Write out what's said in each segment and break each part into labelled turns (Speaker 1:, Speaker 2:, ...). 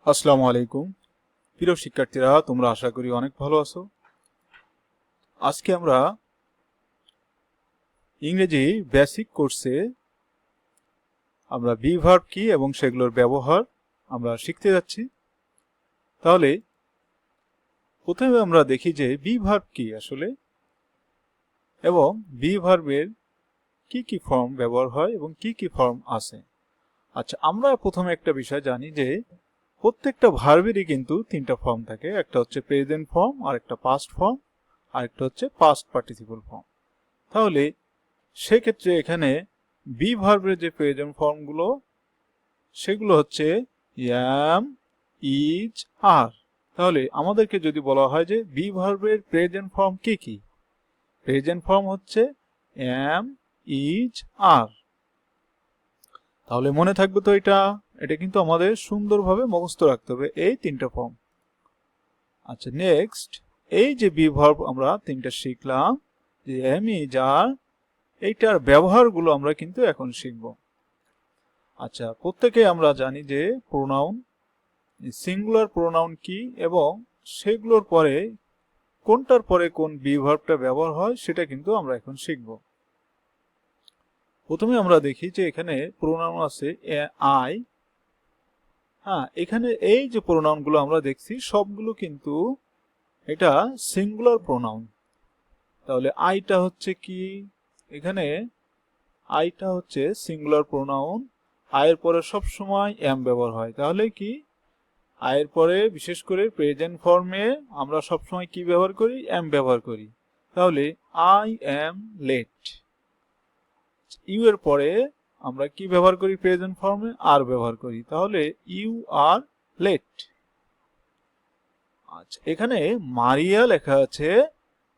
Speaker 1: আসসালামু আলাইকুম প্রিয় শিক্ষার্থীরা, তোমরা আশা করি অনেক ভালো আছো। আজকে আমরা ইংরেজি বেসিক কোর্সে আমরা বি ভার্ব কি এবং সেগুলোর ব্যবহার আমরা শিখতে যাচ্ছি। তাহলে প্রথমে আমরা দেখি যে বি ভার্ব কি আসলে, এবং বি ভার্বের কি কি ফর্ম ব্যবহার হয় এবং কি কি ফর্ম আছে। আচ্ছা, আমরা প্রথমে একটা বিষয় জানি যে প্রত্যেকটা ভার্বেরই কিন্তু তিনটা ফর্ম থাকে। একটা হচ্ছে প্রেজেন্ট ফর্ম, আর একটা পাস্ট ফর্ম, আর একটা হচ্ছে পাস্ট পার্টিসিপল ফর্ম। তাহলে সেক্ষেত্রে এখানে বি ভার্বের যে প্রেজেন্ট ফর্মগুলো সেগুলো হচ্ছে am, is, are। তাহলে আমাদেরকে যদি বলা হয় যে বি ভার্বের প্রেজেন্ট ফর্ম কি কি, প্রেজেন্ট ফর্ম হচ্ছে am, is, are। তাহলে মনে থাকবে তো এটা এটা কিন্তু আমাদের সুন্দরভাবে মুখস্থ রাখতে হবে এই তিনটা ফর্ম। আচ্ছা, নেক্সট, এই যে বি ভার্ব আমরা তিনটা শিখলাম, যে am, is, are, এইটার ব্যবহারগুলো আমরা কিন্তু এখন শিখব। আচ্ছা, প্রত্যেকে আমরা জানি যে প্রোনাউন, সিঙ্গুলার প্রোনাউন কি এবং সেগুলোর পরে কোনটার পরে কোন বি ভার্বটা ব্যবহার হয় সেটা কিন্তু আমরা এখন শিখব। প্রথমে আমরা দেখি যে এখানে প্রোনাউন আছে আই। হ্যাঁ, এখানে এই যে প্রোনাউনগুলো আমরা দেখছি সবগুলো কিন্তু এটা সিঙ্গুলার প্রোনাউন। তাহলে আইটা হচ্ছে কি, এখানে আইটা হচ্ছে সিঙ্গুলার প্রোনাউন। আয়ের পরে সব সময় এম ব্যবহার হয়। তাহলে কি, আয়ের পরে বিশেষ করে প্রেজেন্ট ফর্মে আমরা সবসময় কি ব্যবহার করি, এম ব্যবহার করি। তাহলে আই এম লেট। ইউ এর পরে আমরা কি ব্যবহার করি প্রেজেন্ট ফর্মে, আর ব্যবহার করি। তাহলে ইউ আর লেট। আচ্ছা, এখানে মারিয়া লেখা আছে।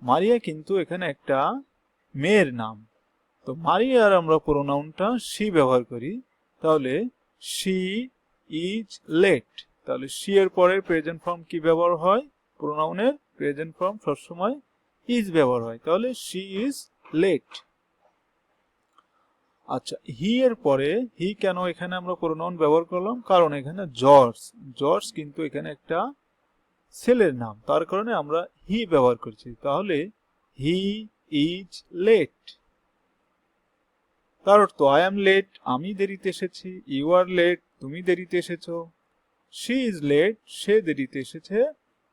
Speaker 1: মারিয়া কিন্তু এখানে একটা মেয়ের নাম। তো মারিয়ার আমরা প্রোনাউনটা শি ব্যবহার করি। তাহলে শি ইজ লেট। তাহলে শি এর পরে প্রেজেন্ট ফর্ম কি ব্যবহার হয়, প্রোনাউনের প্রেজেন্ট ফর্ম সবসময় ইজ ব্যবহার হয়। তাহলে শি ইজ লেট। আচ্ছা, হি এর পরে, হি কেন এখানে আমরা প্রোনাউন ব্যবহার করলাম, কারণ এখানে জর্জ, জর্জ কিন্তু এখানে একটা ছেলের নাম, তার কারণে আমরা হি ব্যবহার করছি। তাহলে হি ইজ লেট। তার অর্থ আই এম লেট, আমি দেরিতে এসেছি। ইউ আর লেট, তুমি দেরিতে এসেছো। শি ইজ লেট, সে দেরিতে এসেছে।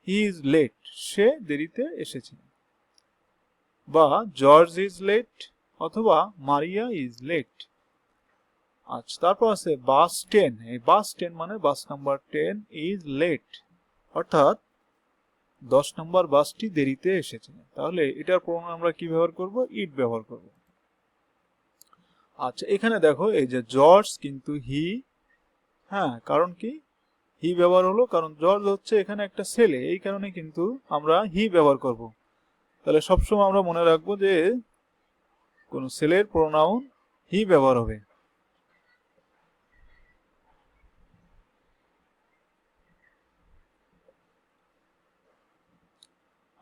Speaker 1: হি ইজ লেট, সে দেরিতে এসেছে। বা জর্জ ইজ লেট অথবা মারিয়া ইজ লেট। আচ্ছা, তারপর আছে বাস 10। এই বাস 10 মানে বাস নাম্বার 10 ইজ লেট, অর্থাৎ 10 নম্বর বাসটি দেরিতে এসেছে। তাহলে এটার প্রমাণ আমরা কি ব্যবহার করব, ইট ব্যবহার করব। আচ্ছা, এখানে দেখো এই যে জর্জ কিন্তু হি। হ্যাঁ, কারণ কি হি ব্যবহার হলো, কারণ জর্জ হচ্ছে এখানে একটা ছেলে, এই কারণে কিন্তু আমরা হি ব্যবহার করব। তাহলে সবসময় আমরা মনে রাখবো যে কোন ছেলের প্রোনাউন হি ব্যবহার হবে।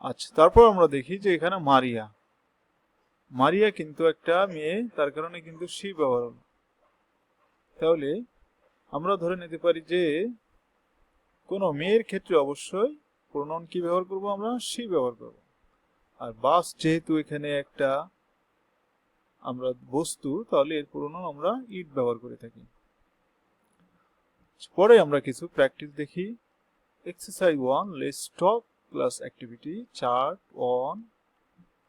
Speaker 1: আচ্ছা, তারপর আমরা দেখি যে এখানে মারিয়া, মারিয়া কিন্তু একটা মেয়ে, তার কারণে কিন্তু শি ব্যবহার হলো। তাহলে আমরা ধরে নিতে পারি যে কোন মেয়ের ক্ষেত্রে অবশ্যই প্রোনাউন কি ব্যবহার করব, আমরা শি ব্যবহার করব। আর বাস যেহেতু এখানে একটা আমরা বস্তু, তাহলে এর প্রোনাউন আমরা ইট ব্যবহার করে থাকি। পরে আমরা কিছু প্র্যাকটিস দেখি। Exercise 1, let's talk class activity, chart 1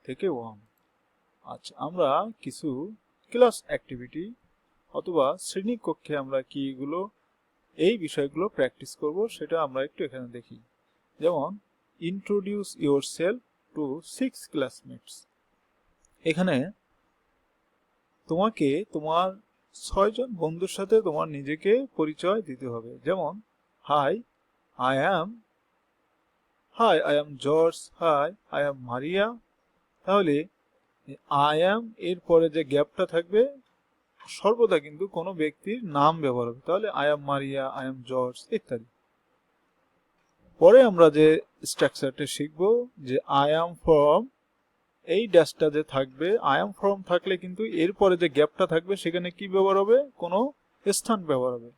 Speaker 1: থেকে 1। আচ্ছা, আমরা কিছু ক্লাস অ্যাক্টিভিটি অথবা শ্রেণীকক্ষে আমরা কি এগুলো এই বিষয়গুলো প্র্যাকটিস করব সেটা আমরা একটু এখানে দেখি। যেমন ইন্ট্রোডিউস ইয়োরসেলফ টু 6 ক্লাসমেটস। এখানে তোমাকে তোমার 6 জন বন্ধুর সাথে তোমার নিজেকে পরিচয় দিতে হবে। যেমন hi I am George, hi I am মারিয়া। তাহলে আই অ্যাম এর পরে যে গ্যাপটা থাকবে সর্বদা কিন্তু কোনো ব্যক্তির নাম ব্যবহার হবে। তাহলে I am Maria, I am George ইত্যাদি। পরে আমরা যে স্ট্রাকচারটা শিখব যে আই অ্যাম ফ্রম, এই ড্যাশটা যে থাকবে, আই অ্যাম ফ্রম থাকলে কিন্তু এরপরে যে গ্যাপটা থাকবে সেখানে কি ব্যবহার হবে, কোনো স্থান ব্যবহার হবে।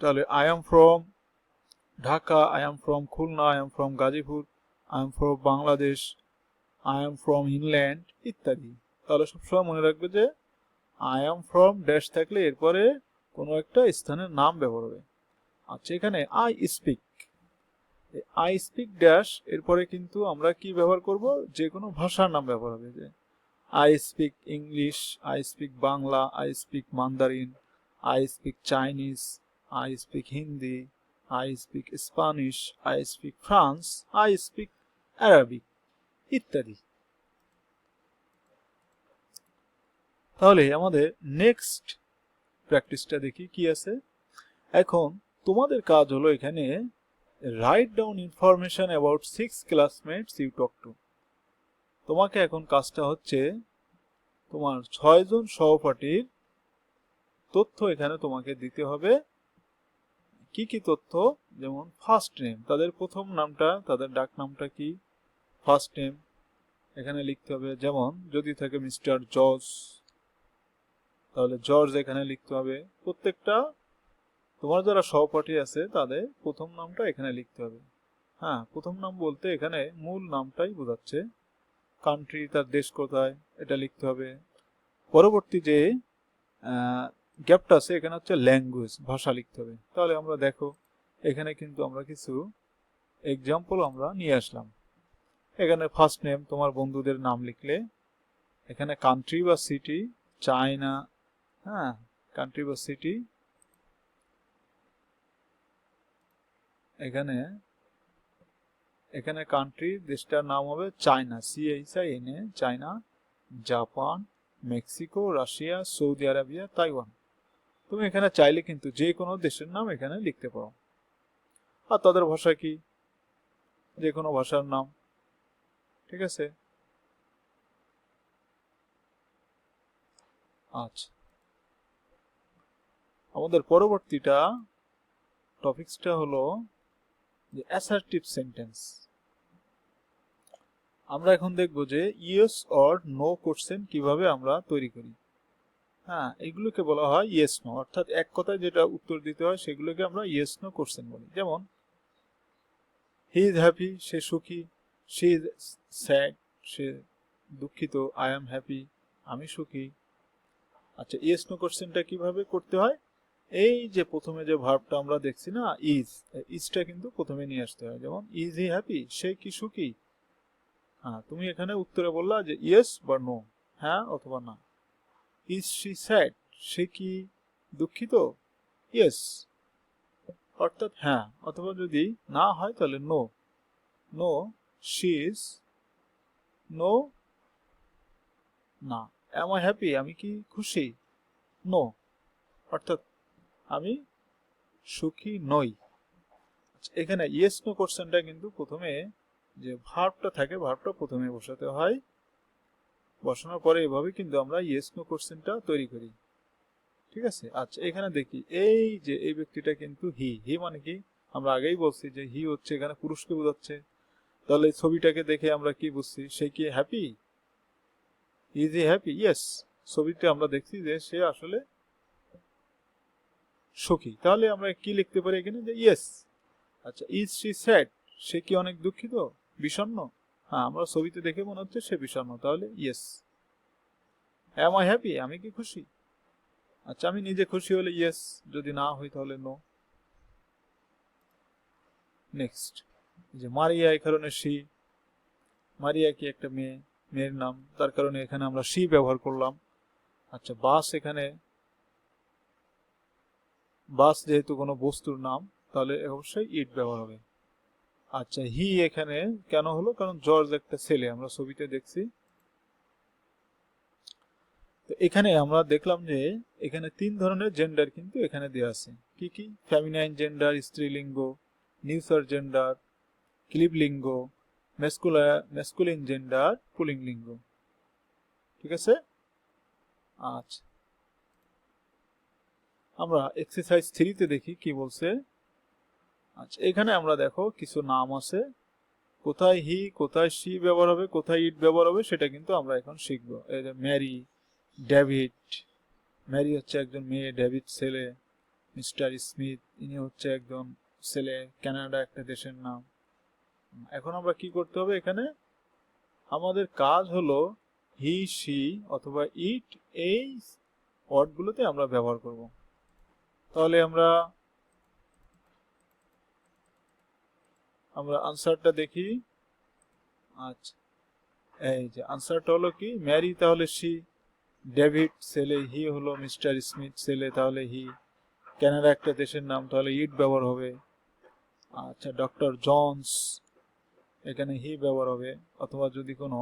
Speaker 1: তাহলে I am from Dhaka, I am from Khulna, I am from Gazipur, I am from Bangladesh, I am from England ইত্যাদি। তাহলে সবসময় মনে রাখবে যে আই এম ফ্রম ড্যাশ থাকলে এরপরে কোনো একটা স্থানের নাম ব্যবহার হবে। আচ্ছা, এখানে I speak, I speak dash এরপরে কিন্তু আমরা কি ব্যবহার করব, যে কোনো ভাষার নাম ব্যবহার হবে। যে I speak English, I speak Bangla, I speak Mandarin, I speak Chinese, I speak Hindi, I speak Spanish, I speak France, I speak Arabic ইত্যাদি। তাহলে আমাদের নেক্সট প্র্যাকটিসটা দেখি কি আছে। এখন তোমাদের কাজ হলো এখানে write down information about 6 classmates you talk to. তোমাকে এখন কাজটা হচ্ছে তোমার 6 জন সহপাঠীর তথ্য এখানে তোমাকে দিতে হবে। কি কি তথ্য? যেমন ফার্স্ট নেম, তাদের প্রথম নামটা, তাদের ডাক নামটা কি, ফার্স্ট নেম এখানে লিখতে হবে। যেমন যদি থাকে মিস্টার জর্জ, তাহলে জর্জ এখানে লিখতে হবে। প্রত্যেকটা তোমার যারা সহপাঠী আছে তাদের প্রথম নামটা এখানে লিখতে হবে। হ্যাঁ, প্রথম নাম বলতে এখানে মূল নামটাই বোঝাচ্ছে। কান্ট্রি, তার দেশ কোথায়, এটা লিখতে হবে। পরবর্তী যে গ্যাপটা আছে এখানে হচ্ছে ল্যাঙ্গুয়েজ, ভাষা লিখতে হবে। তাহলে আমরা দেখো এখানে কিন্তু আমরা কিছু এক্সাম্পল আমরা নিয়ে আসলাম। এখানে ফার্স্ট নেম তোমার বন্ধুদের নাম লিখলে, এখানে কান্ট্রি বা সিটি, চায়না, হ্যাঁ কান্ট্রি বা সিটি, এখানে এখানে কান্ট্রি দেশটার নাম হবে China, CHINA, China, Japan, Mexico, Russia, Saudi Arabia, Taiwan. তুমি এখানে চাইলে কিন্তু যে কোনো দেশের নাম এখানে লিখতে পারো। আর তাদের ভাষা কি, যে কোনো ভাষার নাম, ঠিক আছে। আচ্ছা, আমাদের পরবর্তীটা টপিকসটা হলো যে অ্যাসার্টিভ সেন্টেন্স। আমরা এখন দেখব যে ইয়েস অর নো কোশ্চেন কিভাবে আমরা তৈরি করি। হ্যাঁ, এগুলোকে বলা হয় ইয়েস নো, অর্থাৎ এক কথায় যেটা উত্তর দিতে হয় সেগুলোকে আমরা ইয়েস নো কোশ্চেন বলি। যেমন হি ইজ হ্যাপি, সে সুখী, শি ইজ স্যাড, সে দুঃখিত, আই এম হ্যাপি, আমি সুখী। আচ্ছা, ইয়েস নো কোশ্চেনটা কিভাবে করতে হয়? এই যে প্রথমে যে ভার্বটা আমরা দেখছি না, ইজটা কিন্তু প্রথমে নিয়ে আসতে হয়। যেমন ইজ হি হ্যাপি, সে কি সুখী? হ্যাঁ, তুমি এখানে উত্তরে বললা যে ইয়েস বা নো, হ্যাঁ অথবা না। ইজ শি স্যাড, সে কি দুঃখিত? ইয়েস, অর্থাৎ হ্যাঁ, অথবা যদি না হয় তাহলে no. No, she is, no, না। অ্যাম আই হ্যাপি, আমি কি খুশি? নো, অর্থাৎ আমি সুখী নই। এখানে ইয়েস নো কোশ্চেনটা কিন্তু প্রথমে যে ভার্বটা থাকে, ভার্বটা প্রথমে বসাতে হয়। বসানোর পরে এভাবে কিন্তু আমরা ইয়েস নো কোশ্চেনটা তৈরি করি, ঠিক আছে। আচ্ছা, এখানে দেখি এই যে এই ব্যক্তিটা কিন্তু হি মানে কি, আমরা আগেই বলছি যে হি হচ্ছে এখানে পুরুষকে বোঝাচ্ছে। তাহলে ছবিটাকে দেখে আমরা কি বুঝছি, সে কি happy? Is he happy? Yes, ছবিতে আমরা দেখছি যে সে আসলে সুখী। তাহলে আমরা কি লিখতে পারি এখানে, যে ইয়েস। আচ্ছা, ইজ শি স্যাড, সে কি অনেক দুঃখিত, বিষণ্ণ? হ্যাঁ, আমরা ছবিতে দেখে মনে হচ্ছে সে বিষণ্ণ, তাহলে ইয়েস। অ্যাম আই হ্যাপি, আমি কি খুশি? আচ্ছা, আমি নিজে খুশি হলে ইয়েস, যদি না হই তাহলে নো। নেক্সট, যে মারিয়া, এই কারণে শি, মারিয়া কি একটা মেয়ে, মেয়ের নাম, তার কারণে এখানে আমরা শি ব্যবহার করলাম। আচ্ছা, বাস, এখানে বাস যেহেতু কোনো বস্তুর নাম, তাহলে অবশ্যই ইট ব্যবহার হবে। আচ্ছা, হি এখানে কেন হলো, কারণ জর্জ একটা ছেলে, আমরা ছবিতে দেখছি। তো এখানে আমরা দেখলাম যে এখানে 3 ধরনের জেন্ডার কিন্তু এখানে দেওয়া আছে। কি কি? ফেমিনাইন জেন্ডার, স্ত্রীলিঙ্গ, নিউসার জেন্ডার, ক্লিবলিঙ্গ, মেসকুলিন জেন্ডার, পুলিংলিঙ্গ, ঠিক আছে। আচ্ছা, আমরা এক্সারসাইজ 3 তে দেখি কি বলছে। আচ্ছা, এখানে আমরা দেখো কিছু নাম আছে, কোথায় হি, কোথায় শি ব্যবহার হবে, কোথায় ইট ব্যবহার হবে, সেটা কিন্তু আমরা এখন শিখবো। এই যে ম্যারি, ডেভিড, ম্যারি হচ্ছে একজন মেয়ে, ডেভিড ছেলে। মিস্টার স্মিথ, ইনি হচ্ছে একজন ছেলে, কানাডা একটা দেশের নাম। এখন আমরা কি করতে হবে, এখানে আমাদের কাজ হলো হি, সি অথবা ইট, এই ওয়ার্ডগুলোতে আমরা ব্যবহার করব। তাহলে আমরা আনসারটা দেখি। আচ্ছা, এই যে আনসারটা হলো কি, ম্যারি তাহলে সি, ডেভিড ছেলে, হি হলো মিস্টার স্মিথ ছেলে, তাহলে হি, কানাডা একটা দেশের নাম, তাহলে ইট ব্যবহার হবে। আচ্ছা, ডক্টর জনস, এখানে হি ব্যবহার হবে, অথবা যদি কোনো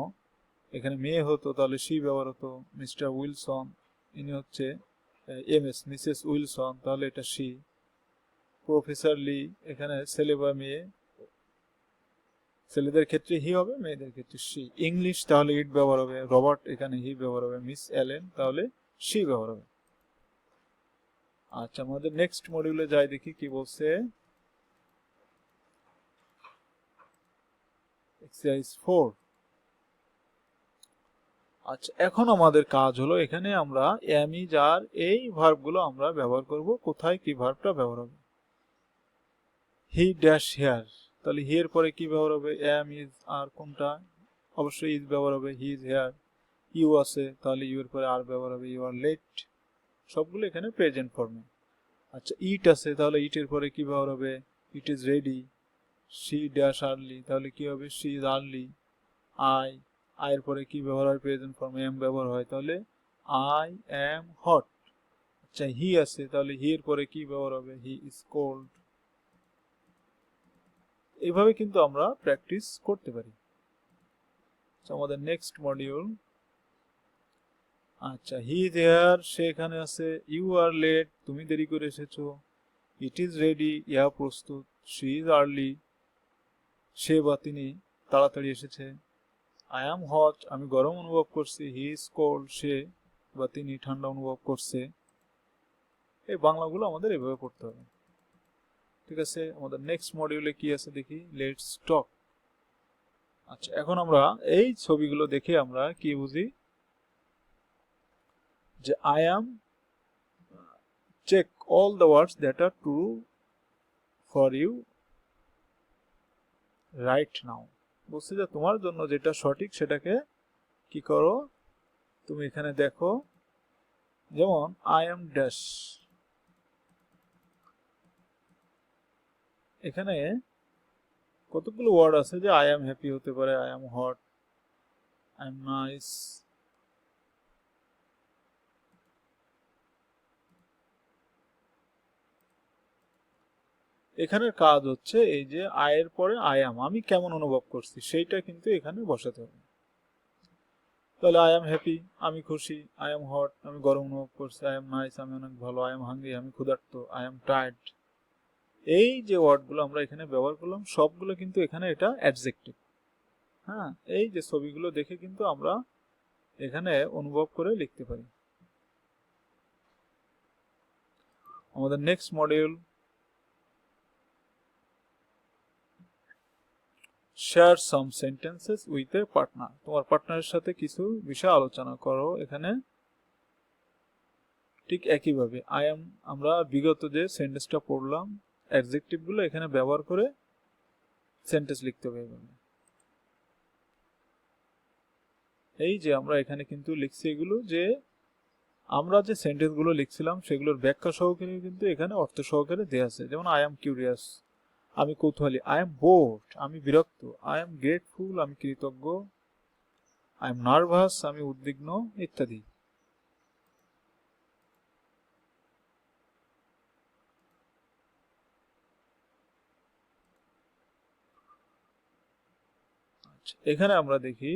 Speaker 1: এখানে মেয়ে হতো তাহলে সি ব্যবহার হতো। মিস্টার উইলসন, ইনি হচ্ছে এমএস, মিসেস উইলসন, তাহলে এটা সি। প্রফেসর লি, এখানে ছেলে বা মেয়ে, ছেলেদের ক্ষেত্রে হি হবে, মেয়েদের ক্ষেত্রে সি। ইংলিশ, তাহলে ইট ব্যবহার হবে। রবার্ট, এখানে হি ব্যবহার হবে। মিস অ্যালেন, তাহলে সি ব্যবহার হবে। আচ্ছা, আমাদের নেক্সট মডিউলে যাই, দেখি কি বলছে। এক্সারসাইজ 4। আচ্ছা, এখন আমাদের কাজ হলো এখানে আমরা এম ইজ আর এই ভার্বগুলো আমরা ব্যবহার করব। কোথায় কি ভার্বটা ব্যবহার হবে? হি ড্যাশ হেয়ার, তাহলে হি এর পরে কি ব্যবহার হবে? এম ইজ আর কোনটা? অবশ্যই ইজ ব্যবহার হবে। He is here. ইউ আছে, তাহলে ইউ এর পরে আর ব্যবহার হবে। ইউ আর লেট, সবগুলো এখানে প্রেজেন্ট ফর্মে। আচ্ছা, ইট আছে, তাহলে ইট এর পরে কি ব্যবহার হবে? It is ready. She dash early, তাহলে কি হবে? She is early. আই, আয়ের পরে কি ব্যবহার হয়? প্রেজেন্ট ফর্মে এম ব্যবহার হয়, তাহলে আই এম হট। আচ্ছা, হি আছে, তাহলে হি এর পরে কি ব্যবহার হবে? He is cold. এইভাবে কিন্তু আমরা প্র্যাকটিস করতে পারি। আচ্ছা, আমাদের নেক্সট মডিউল। আচ্ছা, হি ইজ হেয়ার, সে এখানে আছে। ইউ আর লেট, তুমি দেরি করে এসেছো। ইট ইজ রেডি, ইহা প্রস্তুত। শি ইজ আর্লি, সে বা তিনি তাড়াতাড়ি এসেছে। আই অ্যাম হট, আমি গরম অনুভব করছি। হি ইজ কোল্ড, সে বা তিনি ঠান্ডা অনুভব করছে। এই বাংলাগুলো আমাদের এভাবে পড়তে হবে। ঠিক আছে, আমাদের নেক্সট মডিউলে কি আছে দেখি। Let's talk. আচ্ছা, এখন আমরা এই ছবিগুলো দেখে আমরা কি বুঝি, যে I am check all the words that are true for you right now. বলছি যে তোমার জন্য যেটা সঠিক সেটাকে কি করো, তুমি এখানে দেখো। যেমন আই এম ড্যাশ, এখানে কতগুলো ওয়ার্ড আছে যে আই এম হ্যাপি হতে পারে, I am hot, I am nice. এখানের কাজ হচ্ছে এই যে আয়ের পরে আই এম, আমি কেমন অনুভব করছি সেইটা কিন্তু এখানে বসাতে হবে। তাহলে আই এম হ্যাপি, আমি খুশি। আই এম হট, আমি গরম অনুভব করছি। আই এম নাইস, আমি অনেক ভালো। আই এম হাঙ্গরি, আমি ক্ষুধার্ত। I am tired. এই যে ওয়ার্ডগুলো আমরা এখানে ব্যবহার করলাম সবগুলো কিন্তু এখানে এটা অ্যাডজেক্টিভ। হ্যাঁ, এই যে ছবিগুলো দেখে কিন্তু আমরা এখানে অনুভব করে লিখতে পারি। আমাদের next module, share some sentences with a partner. তোমার পার্টনারের সাথে কিছু বিষয় আলোচনা করো। এখানে ঠিক একইভাবে আই এম, আমরা বিগত যে সেন্টেন্সটা পড়লাম অ্যাডজেক্টিভ গুলো এখানে ব্যবহার করে সেন্টেন্স লিখতে হবে। এই যে আমরা এখানে কিন্তু লিখছি এগুলো, যে আমরা যে সেন্টেন্স গুলো লিখছিলাম সেগুলোর ব্যাখ্যা সহকারে কিন্তু এখানে অর্থ সহকারে দেওয়া আছে। যেমন আই এম কিউরিয়াস, আমি কৌতূহলী। আই এম বোর্ড, আমি বিরক্ত। আই এম গ্রেটফুল, আমি কৃতজ্ঞ। আই এম নার্ভাস, আমি উদ্বিগ্ন, ইত্যাদি। এখানে আমরা দেখি